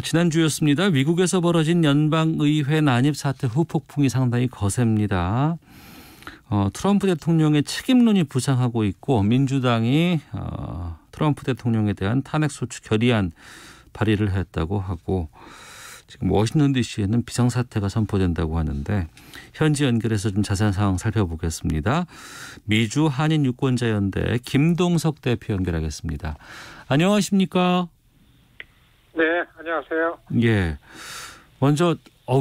지난주였습니다. 미국에서 벌어진 연방의회 난입 사태 후폭풍이 상당히 거셉니다. 트럼프 대통령의 책임론이 부상하고 있고 민주당이 트럼프 대통령에 대한 탄핵소추 결의안 발의를 했다고 하고 지금 워싱턴 DC에는 비상사태가 선포된다고 하는데 현지 연결해서 좀 자세한 상황 살펴보겠습니다. 미주 한인유권자연대 김동석 대표 연결하겠습니다. 안녕하십니까? 네, 안녕하세요. 예. 먼저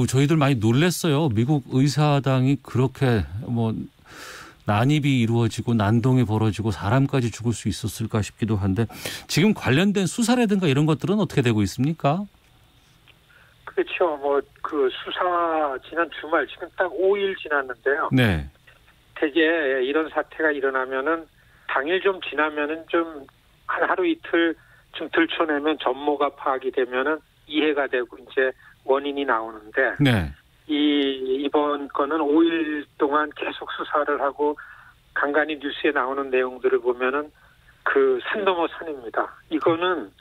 저희들 많이 놀랐어요. 미국 의사당이 그렇게 난입이 이루어지고 난동이 벌어지고 사람까지 죽을 수 있었을까 싶기도 한데 지금 관련된 수사라든가 이런 것들은 어떻게 되고 있습니까? 그렇죠. 그 수사 지난 주말 지금 딱 5일 지났는데요. 네. 대개 이런 사태가 일어나면은 당일 좀 지나면은 좀 한 하루 이틀 좀 들춰내면 전모가 파악이 되면은 이해가 되고 이제 원인이 나오는데 네. 이번 건은 5일 동안 계속 수사를 하고 간간히 뉴스에 나오는 내용들을 보면은 그 산 넘어 산입니다. 이거는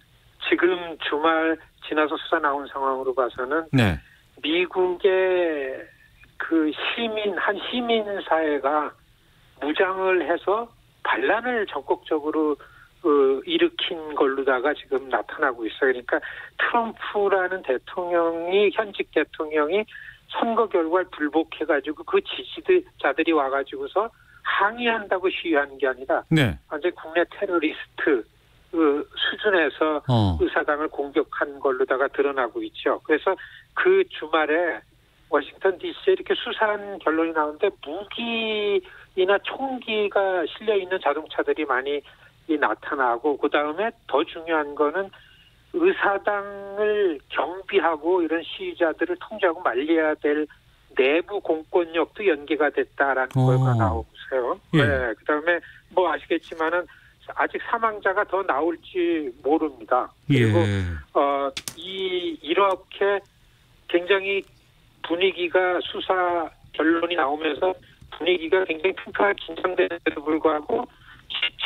지금 주말 지나서 수사 나온 상황으로 봐서는 네. 미국의 그 한 시민 사회가 무장을 해서 반란을 적극적으로 일으킨 걸로다가 지금 나타나고 있어요. 그러니까 트럼프라는 현직 대통령이 선거 결과를 불복해가지고 그 지지자들이 와가지고서 항의한다고 시위하는 게 아니라 네. 완전 국내 테러리스트 수준에서 의사당을 공격한 걸로다가 드러나고 있죠. 그래서 그 주말에 워싱턴 DC에 이렇게 수사한 결론이 나오는데 무기나 총기가 실려 있는 자동차들이 많이 나타나고 그다음에 더 중요한 거는 의사당을 경비하고 이런 시위자들을 통제하고 말려야 될 내부 공권력도 연계가 됐다라는 거가 나오고요. 예. 네, 그다음에 아시겠지만은 아직 사망자가 더 나올지 모릅니다. 그리고 이렇게 굉장히 분위기가 수사 결론이 나오면서 분위기가 굉장히 팽팽하게 긴장되는데도 불구하고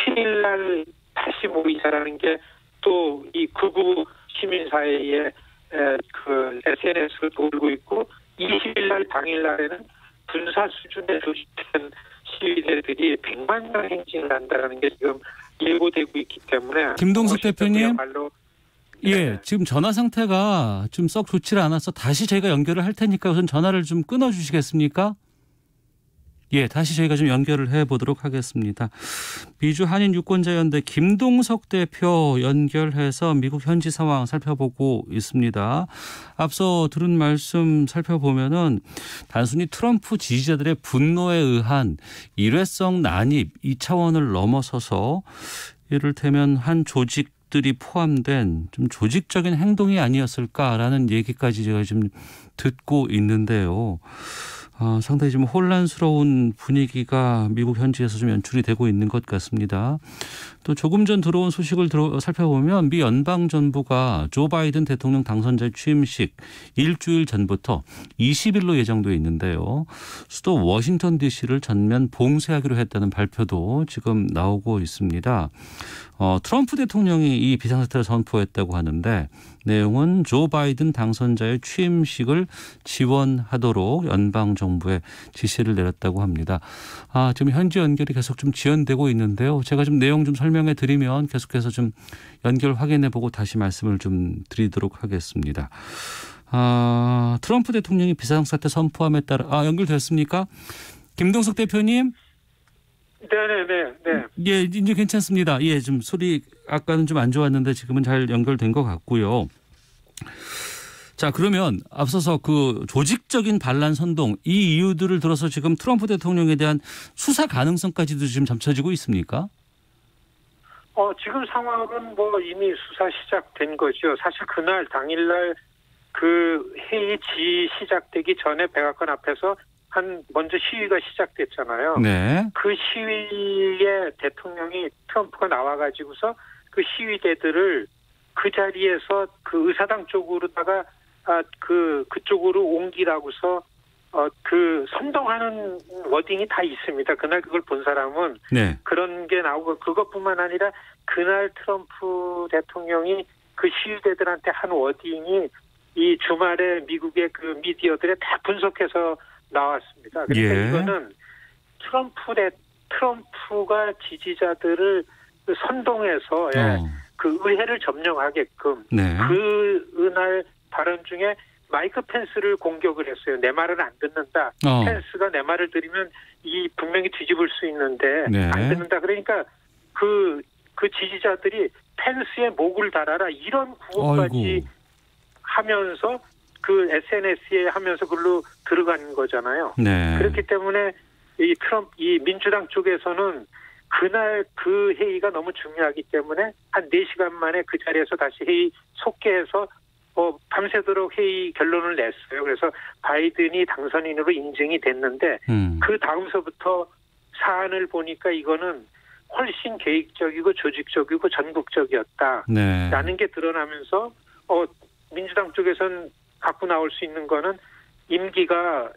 17일 날 다시 모이자라는 게 또 이 극우 시민사회에 그 SNS를 돌고 있고 20일 날 당일 날에는 군사 수준의 조직된 시위대들이 100만 명 행진을 한다는 게 지금 예고되고 있기 때문에 김동석 대표님. 네. 지금 전화 상태가 좀 썩 좋지 않아서 다시 저희가 연결을 할 테니까 우선 전화를 좀 끊어주시겠습니까? 다시 저희가 좀 연결을 해보도록 하겠습니다. 미주 한인유권자연대 김동석 대표 연결해서 미국 현지 상황 살펴보고 있습니다. 앞서 들은 말씀 살펴보면은 단순히 트럼프 지지자들의 분노에 의한 일회성 난입 이 차원을 넘어서서 이를테면 한 조직들이 포함된 좀 조직적인 행동이 아니었을까라는 얘기까지 제가 지금 듣고 있는데요. 상당히 좀 혼란스러운 분위기가 미국 현지에서 좀 연출이 되고 있는 것 같습니다. 또 조금 전 들어온 소식을 살펴보면 미 연방정부가 조 바이든 대통령 당선자의 취임식 일주일 전부터 20일로 예정돼 있는데요. 수도 워싱턴 DC를 전면 봉쇄하기로 했다는 발표도 지금 나오고 있습니다. 트럼프 대통령이 이 비상사태를 선포했다고 하는데 내용은 조 바이든 당선자의 취임식을 지원하도록 연방정부에 지시를 내렸다고 합니다. 지금 현지 연결이 계속 좀 지연되고 있는데요. 제가 좀 내용 좀 설명해 드리면 계속해서 좀 연결 확인해 보고 다시 말씀을 좀 드리도록 하겠습니다. 트럼프 대통령이 비상사태 선포함에 따라 연결됐습니까? 김동석 대표님. 네. 이제 괜찮습니다. 좀 소리 아까는 좀 안 좋았는데 지금은 잘 연결된 것 같고요. 자, 그러면 앞서서 그 조직적인 반란 선동 이 이유들을 들어서 지금 트럼프 대통령에 대한 수사 가능성까지도 지금 점쳐지고 있습니까? 지금 상황은 이미 수사 시작된 거죠. 사실 그날 당일날 그 회의 시작되기 전에 백악관 앞에서 먼저 시위가 시작됐잖아요. 네. 그 시위에 대통령이 트럼프가 나와가지고서 그 시위대들을 그 자리에서 그 의사당 쪽으로다가 그쪽으로 옮기라고서 그 선동하는 워딩이 다 있습니다. 그날 그걸 본 사람은 그런 게 나오고 그것뿐만 아니라 그날 트럼프 대통령이 그 시위대들한테 한 워딩이 이 주말에 미국의 그 미디어들에 다 분석해서 나왔습니다. 그러니까 예. 이거는 트럼프가 지지자들을 선동해서 그 의회를 점령하게끔 네. 그날 발언 중에 마이크 펜스를 공격을 했어요. 내 말을 안 듣는다. 펜스가 내 말을 들으면 이 분명히 뒤집을 수 있는데 네. 안 듣는다. 그러니까 그 지지자들이 펜스에 목을 달아라 이런 구호까지 하면서 그 SNS에 하면서 글로 들어간 거잖아요. 네. 그렇기 때문에 이 민주당 쪽에서는 그날 그 회의가 너무 중요하기 때문에 한 4시간 만에 그 자리에서 다시 회의 속개해서 밤새도록 회의 결론을 냈어요. 그래서 바이든이 당선인으로 인증이 됐는데 그 다음서부터 사안을 보니까 이거는 훨씬 계획적이고 조직적이고 전국적이었다. 네. 라는 게 드러나면서 민주당 쪽에서는 갖고 나올 수 있는 거는 임기가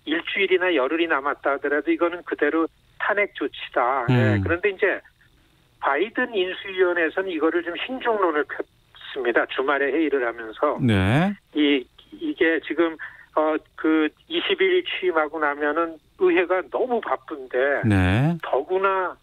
일주일이나 열흘이 남았다 하더라도 이거는 그대로 탄핵 조치다. 네. 그런데 이제 바이든 인수위원회에서는 이거를 좀 신중론을 폈습니다. 주말에 회의를 하면서. 네. 이게 지금 그 20일 취임하고 나면은 의회가 너무 바쁜데 네. 더구나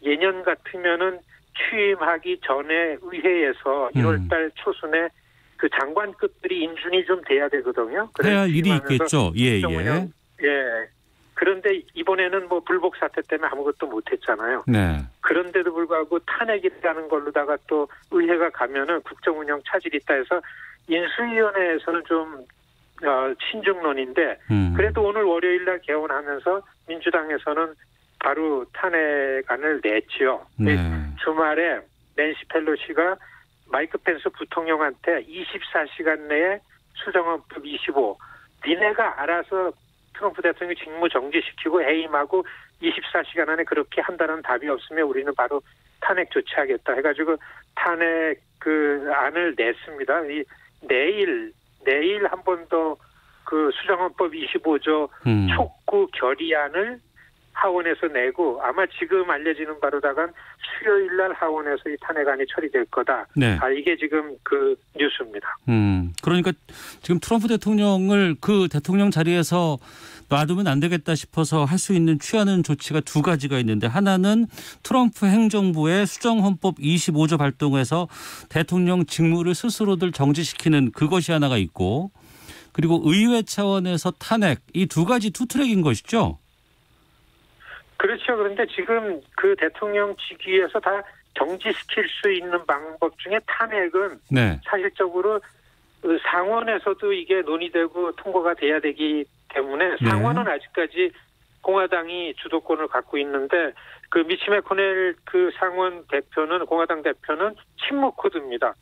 예년 같으면은 취임하기 전에 의회에서 1월달 초순에 그 장관급들이 인준이 좀 돼야 되거든요. 해야 할 일이 있겠죠. 예. 예. 그런데 이번에는 뭐 불복 사태 때문에 아무것도 못했잖아요. 네. 그런데도 불구하고 탄핵이라는 걸로다가 또 의회가 가면은 국정운영 차질이 있다 해서 인수위원회에서는 좀 신중론인데 그래도 오늘 월요일 날 개원하면서 민주당에서는 바로 탄핵안을 냈지요. 네. 주말에 낸시 펠로시가 마이크 펜스 부통령한테 24시간 내에 수정헌법 25 니네가 알아서 트럼프 대통령 직무 정지시키고 해임하고 24시간 안에 그렇게 한다는 답이 없으면 우리는 바로 탄핵 조치하겠다 해가지고 탄핵 그 안을 냈습니다. 내일 한 번 더 그 수정헌법 25조 촉구 결의안을 하원에서 내고 아마 지금 알려지는 바로다간 수요일 날 하원에서 이 탄핵안이 처리될 거다. 네. 이게 지금 그 뉴스입니다. 그러니까 지금 트럼프 대통령을 그 대통령 자리에서 놔두면 안 되겠다 싶어서 할 수 있는 취하는 조치가 두 가지가 있는데 하나는 트럼프 행정부의 수정헌법 25조 발동해서 대통령 직무를 스스로들 정지시키는 그것이 하나가 있고 그리고 의회 차원에서 탄핵 이 두 가지 투트랙인 것이죠. 그렇죠. 그런데 지금 그 대통령 직위에서 다 정지시킬 수 있는 방법 중에 탄핵은 네. 사실적으로 상원에서도 이게 논의되고 통과가 돼야 되기 때문에 상원은 아직까지 공화당이 주도권을 갖고 있는데 그 미치 매코넬 그 상원 대표는 공화당 대표는 침묵 코드입니다.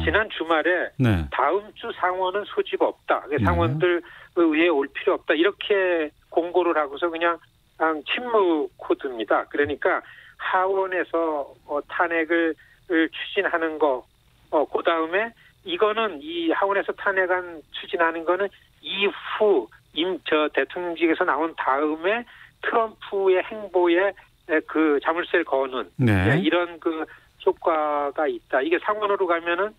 지난 주말에 다음 주 상원은 소집 없다. 상원들 의회에 올 필요 없다. 이렇게 공고를 하고서 그냥 침묵 코드입니다. 그러니까 하원에서 탄핵을 추진하는 거, 그 다음에 이거는 이 하원에서 탄핵안 추진하는 거는 이후 대통령직에서 나온 다음에 트럼프의 행보에 그 자물쇠를 거는 이런 그 효과가 있다. 이게 상원으로 가면은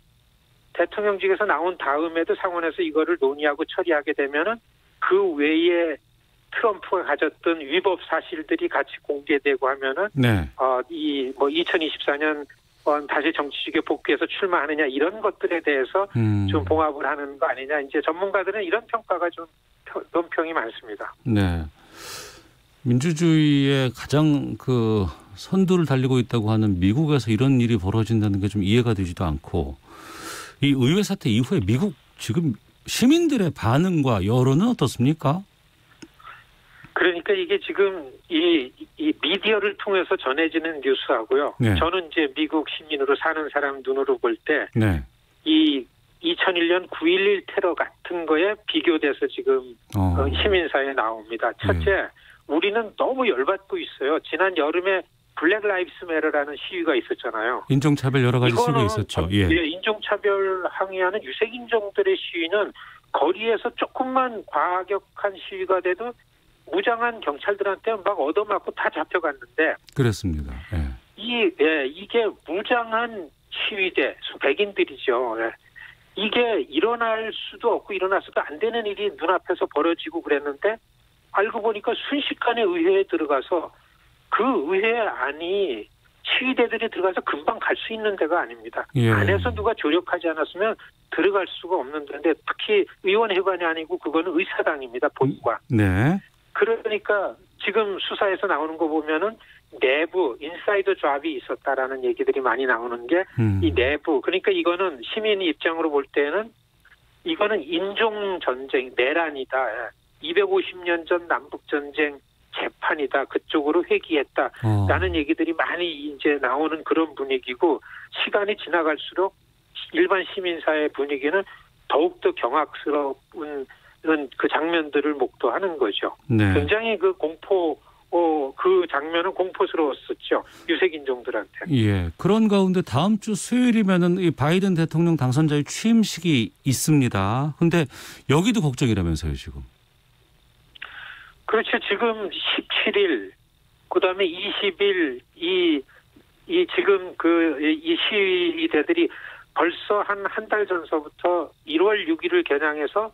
대통령직에서 나온 다음에도 상원에서 이거를 논의하고 처리하게 되면은 그 외에 트럼프가 가졌던 위법 사실들이 같이 공개되고 하면은 이 2024년 다시 정치직에 복귀해서 출마하느냐 이런 것들에 대해서 좀 봉합을 하는 거 아니냐. 이제 전문가들은 이런 평가가 좀 논평이 많습니다. 네. 민주주의의 가장 그 선두를 달리고 있다고 하는 미국에서 이런 일이 벌어진다는 게 좀 이해가 되지도 않고 이 의회 사태 이후에 미국 지금 시민들의 반응과 여론은 어떻습니까? 그러니까 이게 지금 이 미디어를 통해서 전해지는 뉴스하고요. 저는 이제 미국 시민으로 사는 사람 눈으로 볼 때 이 2001년 9.11 테러 같은 거에 비교돼서 지금 시민사회에 나옵니다. 첫째, 우리는 너무 열받고 있어요. 지난 여름에 블랙 라이브스 매러라는 시위가 있었잖아요. 인종차별 여러 가지 시위가 있었죠. 인종차별 항의하는 유색인종들의 시위는 거리에서 조금만 과격한 시위가 돼도 무장한 경찰들한테 막 얻어맞고 다 잡혀갔는데 그렇습니다. 이게 무장한 시위대, 백인들이죠. 예. 이게 일어날 수도 없고 일어나서도 안 되는 일이 눈앞에서 벌어지고 그랬는데 알고 보니까 순식간에 의회에 들어가서 그 의회 안이 시위대들이 들어가서 금방 갈 수 있는 데가 아닙니다. 예. 안에서 누가 조력하지 않았으면 들어갈 수가 없는 데인데 특히 의원회관이 아니고 그거는 의사당입니다. 본관. 네. 그러니까 지금 수사에서 나오는 거 보면은 내부 인사이더 잡이 있었다라는 얘기들이 많이 나오는 게 이 내부 그러니까 이거는 시민 입장으로 볼 때는 이거는 인종 전쟁 내란이다. 250년 전 남북 전쟁 재판이다. 그쪽으로 회귀했다라는 얘기들이 많이 이제 나오는 그런 분위기고 시간이 지나갈수록 일반 시민사회 분위기는 더욱더 경악스러운 그 장면들을 목도하는 거죠. 네. 굉장히 그 그 장면은 공포스러웠었죠. 유색인종들한테. 예. 그런 가운데 다음 주 수요일이면은 이 바이든 대통령 당선자의 취임식이 있습니다. 근데 여기도 걱정이라면서요, 지금. 그렇죠. 지금 17일, 그다음에 20일 이 지금 이 시위대들이 벌써 한 달 전서부터 1월 6일을 겨냥해서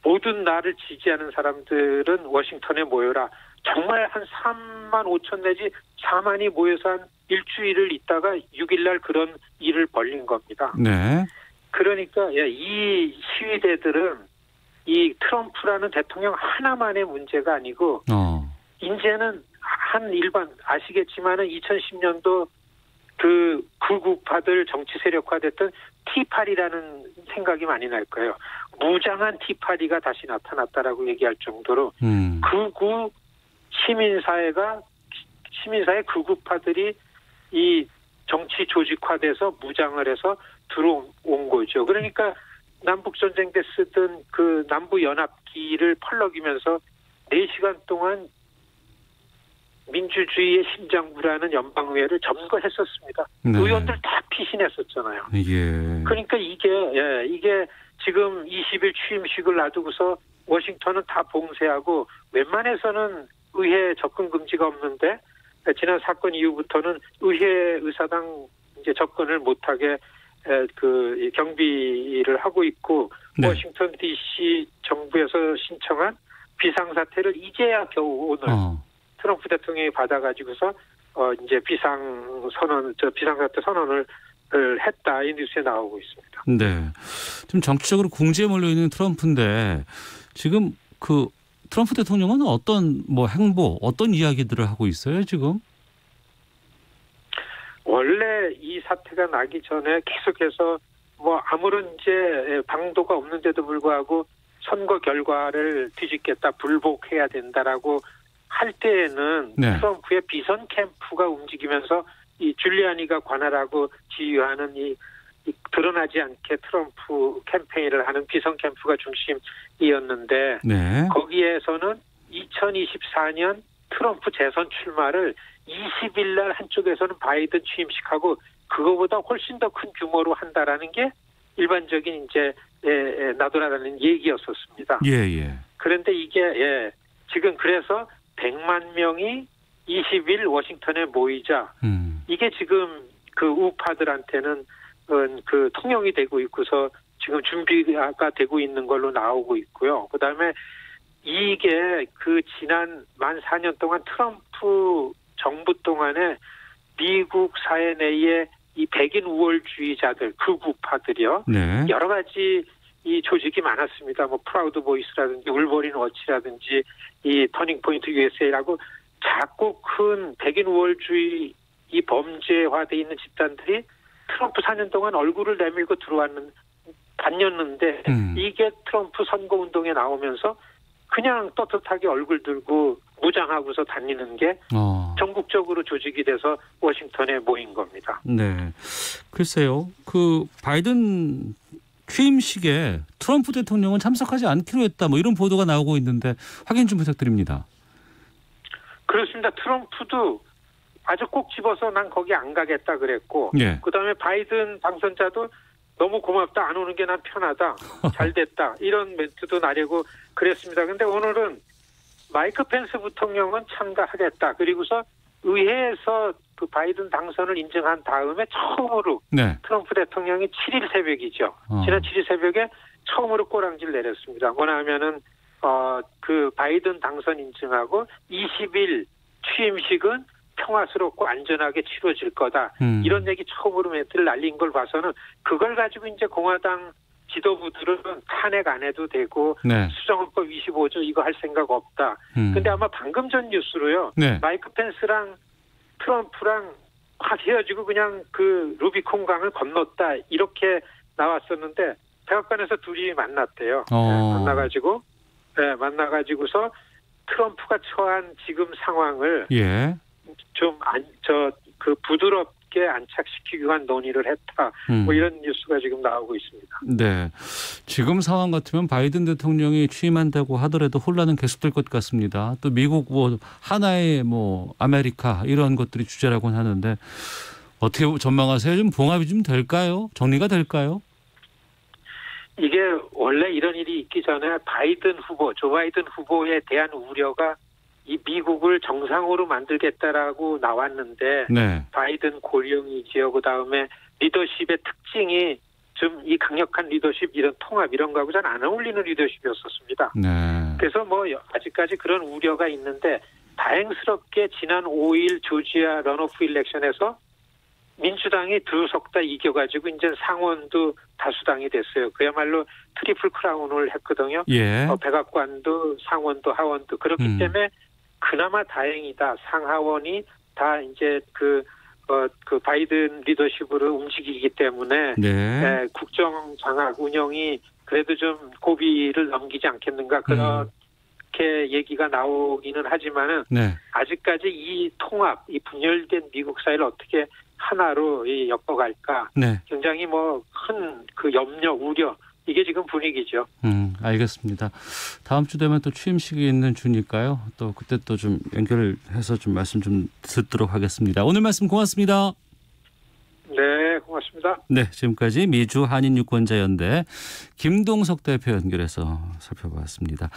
모든 나를 지지하는 사람들은 워싱턴에 모여라. 정말 한 3만 5천 내지 4만이 모여서 한 일주일을 있다가 6일 날 그런 일을 벌린 겁니다. 네. 그러니까 이 시위대들은 이 트럼프라는 대통령 하나만의 문제가 아니고 이제는 한 일반 아시겠지만은 2010년도 그 극우파들 정치 세력화됐던 티파리라는 생각이 많이 날 거예요. 무장한 티파리가 다시 나타났다라고 얘기할 정도로 극우 시민사회 극우파들이 이 정치 조직화돼서 무장을 해서 들어온 거죠. 그러니까 남북전쟁 때 쓰던 그 남부연합기를 펄럭이면서 4시간 동안 민주주의의 심장부라는 연방의회를 점거했었습니다. 네. 의원들 다 피신했었잖아요. 예. 그러니까 이게 지금 20일 취임식을 놔두고서 워싱턴은 다 봉쇄하고 웬만해서는 의회 접근 금지가 없는데 지난 사건 이후부터는 의사당 이제 접근을 못하게 그 경비를 하고 있고 네. 워싱턴 D.C. 정부에서 신청한 비상사태를 이제야 겨우 오늘 트럼프 대통령이 받아가지고서 이제 비상사태 선언을 했다 이 뉴스에 나오고 있습니다. 네, 지금 정치적으로 궁지에 몰려 있는 트럼프인데 지금 그 트럼프 대통령은 어떤 행보, 어떤 이야기들을 하고 있어요 지금? 원래 이 사태가 나기 전에 계속해서 아무런 이제 방도가 없는데도 불구하고 선거 결과를 뒤집겠다, 불복해야 된다라고 할 때에는 네. 트럼프의 비선 캠프가 움직이면서 이 줄리아니가 관할하고 지휘하는 이 드러나지 않게 트럼프 캠페인을 하는 비선 캠프가 중심이었는데 네. 거기에서는 2024년 트럼프 재선 출마를 20일 날 한쪽에서는 바이든 취임식하고 그거보다 훨씬 더 큰 규모로 한다라는 게 일반적인 이제 나돌아다니는 얘기였었습니다. 예. 그런데 이게 지금 그래서 100만 명이 20일 워싱턴에 모이자 이게 지금 그 우파들한테는 그 통용이 되고 있고서 지금 준비가 되고 있는 걸로 나오고 있고요. 그다음에 이게 그 지난 만 4년 동안 트럼프 정부 동안에 미국 사회 내에 이 백인 우월주의자들, 극우파들이요. 네. 여러 가지 이 조직이 많았습니다. 프라우드 보이스라든지 울버린 워치라든지 이 터닝 포인트 USA라고 작고 큰 백인 우월주의 이 범죄화돼 있는 집단들이 트럼프 4년 동안 얼굴을 내밀고 다녔는데 이게 트럼프 선거운동에 나오면서 그냥 떳떳하게 얼굴 들고 무장하고서 다니는 게 전국적으로 조직이 돼서 워싱턴에 모인 겁니다. 네, 글쎄요. 그 바이든 취임식에 트럼프 대통령은 참석하지 않기로 했다. 이런 보도가 나오고 있는데 확인 좀 부탁드립니다. 그렇습니다. 트럼프도 아주 꼭 집어서 난 거기 안 가겠다 그랬고 네. 그다음에 바이든 당선자도 너무 고맙다. 안 오는 게 난 편하다. 잘 됐다. 이런 멘트도 나려고 그랬습니다. 근데 오늘은 마이크 펜스 부통령은 참가하겠다. 그리고서 의회에서 그 바이든 당선을 인정한 다음에 처음으로 네. 트럼프 대통령이 7일 새벽이죠. 지난 7일 새벽에 처음으로 꼬랑지를 내렸습니다. 뭐냐 하면은 그 바이든 당선 인증하고 20일 취임식은 평화스럽고 안전하게 치러질 거다. 이런 얘기 처음으로 멘트를 날린 걸 봐서는 그걸 가지고 이제 공화당 지도부들은 탄핵 안 해도 되고 네. 수정헌법 25조 이거 할 생각 없다. 근데 아마 방금 전 뉴스로요. 네. 마이크 펜스랑 트럼프랑 확 헤어지고 그냥 그 루비콘 강을 건넜다. 이렇게 나왔었는데 백악관에서 둘이 만났대요. 네, 만나가지고서 트럼프가 처한 지금 상황을 예. 좀 부드럽게 안착시키기 위한 논의를 했다. 뭐 이런 뉴스가 지금 나오고 있습니다. 네. 지금 상황 같으면 바이든 대통령이 취임한다고 하더라도 혼란은 계속될 것 같습니다. 또 미국 뭐 하나의 뭐 아메리카 이런 것들이 주제라고는 하는데 어떻게 전망하세요? 좀 봉합이 좀 될까요? 정리가 될까요? 이게 원래 이런 일이 있기 전에 조 바이든 후보에 대한 우려가 이 미국을 정상으로 만들겠다라고 나왔는데 네. 바이든 고령이지요. 그다음에 리더십의 특징이 좀 이 강력한 리더십 이런 통합 이런 거하고 잘 안 어울리는 리더십이었었습니다. 네. 그래서 뭐 아직까지 그런 우려가 있는데 다행스럽게 지난 5일 조지아 런오프 일렉션에서 민주당이 들썩다 이겨가지고 이제 상원도 다수당이 됐어요. 그야말로 트리플 크라운을 했거든요. 예. 백악관도 상원도 하원도 그렇기 때문에 그나마 다행이다. 상하원이 다 이제 그 바이든 리더십으로 움직이기 때문에 네. 국정 장악 운영이 그래도 좀 고비를 넘기지 않겠는가 그렇게 얘기가 나오기는 하지만은 네. 아직까지 이 통합, 이 분열된 미국 사회를 어떻게 하나로 엮어갈까 네. 굉장히 뭐 큰 그 염려, 우려 이게 지금 분위기죠. 알겠습니다. 다음 주 되면 또 취임식이 있는 주니까요. 또 그때 또 좀 연결해서 좀 말씀 좀 듣도록 하겠습니다. 오늘 말씀 고맙습니다. 네, 고맙습니다. 네, 지금까지 미주 한인유권자연대 김동석 대표 연결해서 살펴봤습니다.